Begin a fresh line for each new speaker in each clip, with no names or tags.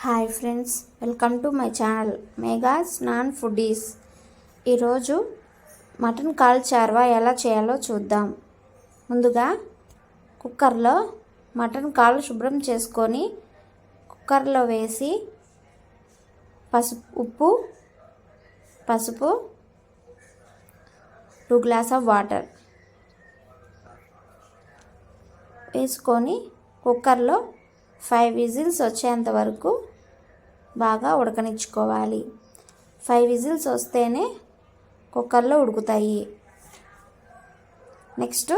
Hi friends, welcome to my channel Megha's non foodies. ఈరోజు mutton కాల్ చార్వా ఎలా చేయాలో చూద్దాం. ముందుగా కుక్కర్లో మటన్ కాలు శుభ్రం చేసుకొని కుక్కర్లో వేసి పసుపు 2 గ్లాస్ ఆఫ్ వాటర్ వేసుకొని కుక్కర్లో 5 విజిల్స్ వచ్చేంత వరకు బాగా ఉడకనిచ్చుకోవాలి. 5 విజిల్స్ వస్తేనే కుక్కర్లో ఉడుకుతాయి. నెక్స్ట్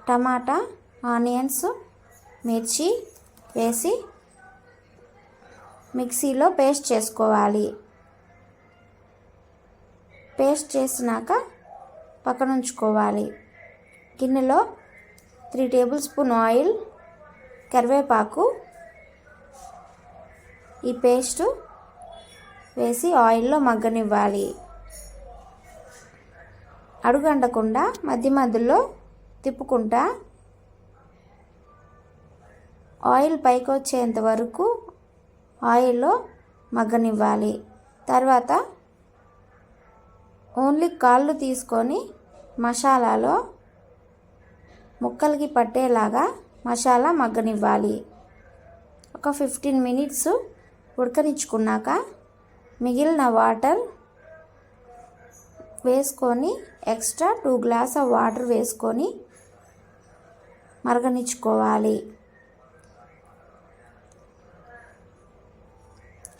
టమాటా, ఆనియన్స్, మిర్చి వేసి మిక్సీలో పేస్ట్ చేసుకోవాలి. పేస్ట్ చేసినాక పక్కన ఉంచుకోవాలి. గిన్నెలో 3 టేబుల్ స్పూన్ ఆయిల్, కరివేపాకు, ఈ పేస్ట్ వేసి ఆయిల్లో మగ్గనివ్వాలి. అడుగంటకుండా మధ్య మధ్యలో తిప్పుకుంటా ఆయిల్ పైకి వచ్చేంత వరకు ఆయిల్లో మగ్గనివ్వాలి. తర్వాత ఓన్లీ కాళ్ళు తీసుకొని మసాలాలో ముక్కలకి పట్టేలాగా మసాలా మగ్గనివ్వాలి. ఒక 15 మినిట్స్ ఉడకనిచ్చుకున్నాక మిగిలిన వాటర్ వేసుకొని ఎక్స్ట్రా 2 గ్లాస్ ఆఫ్ వాటర్ వేసుకొని మరగనిచ్చుకోవాలి.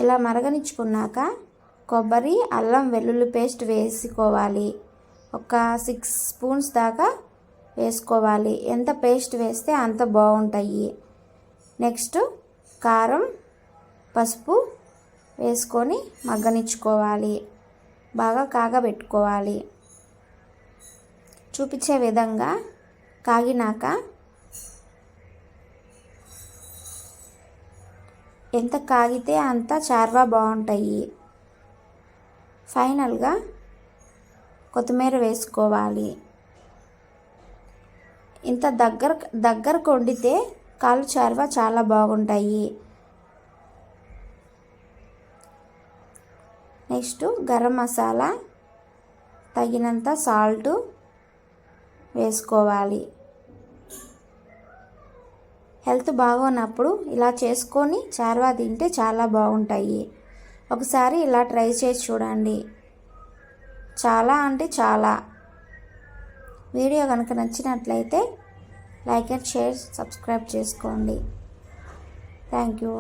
ఇలా మరగనిచ్చుకున్నాక కొబ్బరి, అల్లం వెల్లుల్లి పేస్ట్ వేసుకోవాలి. ఒక 6 స్పూన్స్ దాకా వేసుకోవాలి. ఎంత పేస్ట్ వేస్తే అంత బాగుంటాయి. నెక్స్ట్ కారం, పసుపు వేసుకొని మగ్గనిచ్చుకోవాలి. బాగా కాగబెట్టుకోవాలి. చూపించే విధంగా కాగినాక ఎంత కాగితే అంత చార్వా బాగుంటాయి. ఫైనల్గా కొత్తిమీర వేసుకోవాలి. ఇంత దగ్గరకు వండితే కాలు చార్వా చాలా బాగుంటాయి. నెక్స్ట్ గరం మసాలా, తగినంత సాల్ట్ వేసుకోవాలి. హెల్త్ బాగోనప్పుడు ఇలా చేసుకొని చార్వా తింటే చాలా బాగుంటాయి. ఒకసారి ఇలా ట్రై చేసి చూడండి. చాలా అంటే చాలా. వీడియో కనుక నచ్చినట్లయితే లైక్ అండ్ షేర్, సబ్స్క్రైబ్ చేసుకోండి. Thank you.